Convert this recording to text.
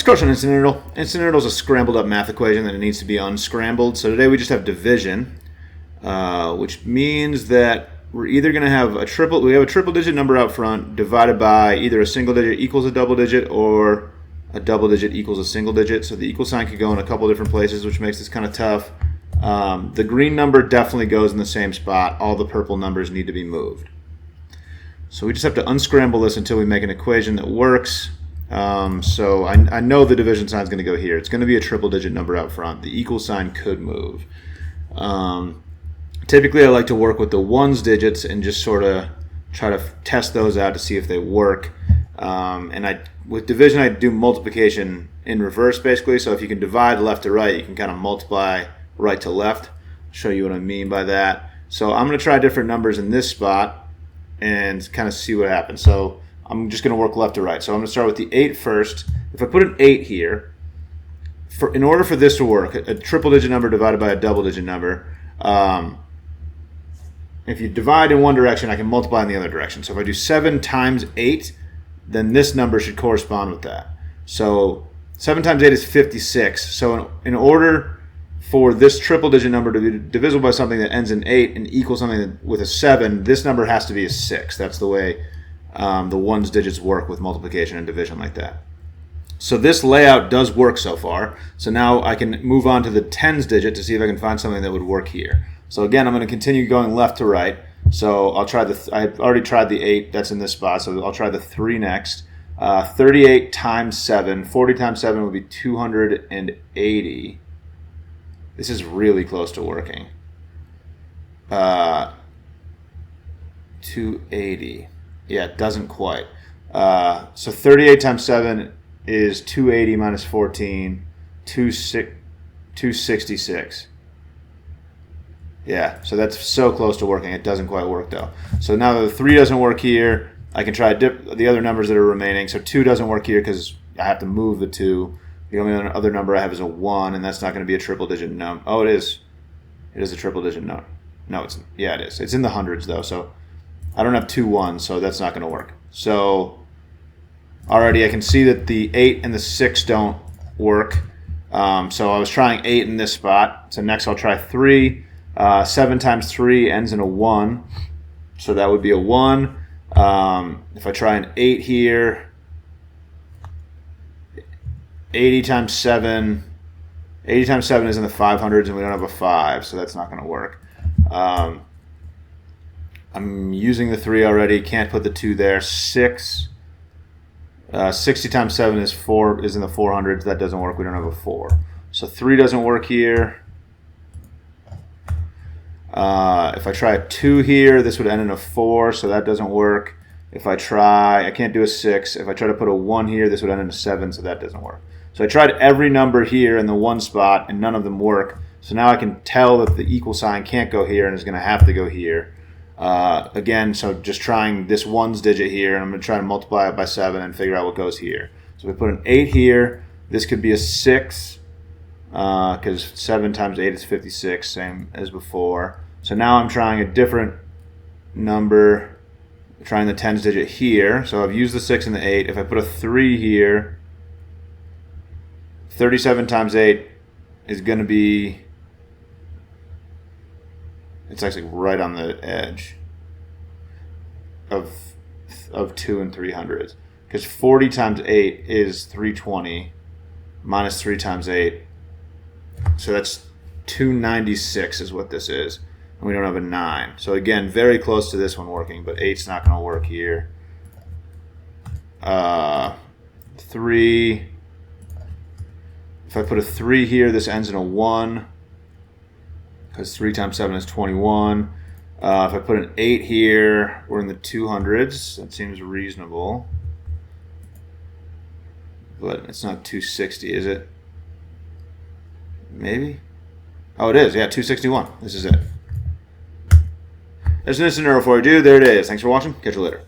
Let's crush an instant nerdle. Instant nerdle is a scrambled up math equation that it needs to be unscrambled. So today we just have division, which means that we're either going to have a triple digit number out front divided by either a single digit equals a double digit or a double digit equals a single digit. So the equal sign could go in a couple different places, which makes this kind of tough. The green number definitely goes in the same spot. All the purple numbers need to be moved. So we just have to unscramble this until we make an equation that works. So I know the division sign is going to go here. It's going to be a triple digit number out front. The equal sign could move. Typically I like to work with the ones digits and just sort of try to test those out to see if they work. With division I do multiplication in reverse basically. So if you can divide left to right, you can kind of multiply right to left. I'll show you what I mean by that. So I'm going to try different numbers in this spot and kind of see what happens. So I'm just going to work left to right. So I'm going to start with the 8 first. If I put an 8 here, in order for this to work, a triple digit number divided by a double digit number, if you divide in one direction, I can multiply in the other direction. So if I do 7 times 8, then this number should correspond with that. So 7 times 8 is 56. So in order for this triple digit number to be divisible by something that ends in 8 and equals something with a 7, this number has to be a 6. That's the way the ones digits work with multiplication and division like that. So this layout does work so far. So now I can move on to the tens digit to see if I can find something that would work here. So again, I'm going to continue going left to right. So I'll try I've already tried the 8. That's in this spot. So I'll try the 3 next. 38 times 7. 40 times 7 would be 280. This is really close to working. 280. Yeah, it doesn't quite. So 38 times 7 is 280 minus 14, 266. Yeah, so that's so close to working. It doesn't quite work, though. So now that the 3 doesn't work here, I can try the other numbers that are remaining. So 2 doesn't work here because I have to move the 2. The only other number I have is a 1, and that's not going to be a triple-digit number. Oh, it is. It is a triple-digit number. No, it is. It's in the hundreds, though, so I don't have 2 1s, so that's not going to work. So already I can see that the 8 and the 6 don't work. So I was trying 8 in this spot. So next I'll try 3. 7 times 3 ends in a 1. So that would be a 1. If I try an 8 here, 80 times 7 is in the 500s, and we don't have a 5, so that's not going to work. I'm using the 3 already. Can't put the 2 there. 6. 60 times 7 is in the 400s. That doesn't work. We don't have a 4. So 3 doesn't work here. If I try a 2 here, this would end in a 4, so that doesn't work. If I can't do a 6. If I try to put a 1 here, this would end in a 7, so that doesn't work. So I tried every number here in the 1 spot, and none of them work. So now I can tell that the equal sign can't go here and is going to have to go here. Again, so just trying this ones digit here, and I'm going to try to multiply it by 7 and figure out what goes here. So if we put an 8 here, this could be a 6, because 7 times 8 is 56, same as before. So now I'm trying a different number, trying the tens digit here. So I've used the 6 and the 8. If I put a 3 here, 37 times 8 is going to be, it's actually right on the edge of 2 and 300s. Because 40 times 8 is 320 minus 3 times 8. So that's 296 is what this is. And we don't have a 9. So again, very close to this one working, but 8's not going to work here. 3. If I put a 3 here, this ends in a 1. Because 3 times 7 is 21. If I put an 8 here, we're in the 200s. That seems reasonable. But it's not 260, is it? Maybe? Oh, it is. Yeah, 261. This is it. There's an instant nerdle for you, dude. There it is. Thanks for watching. Catch you later.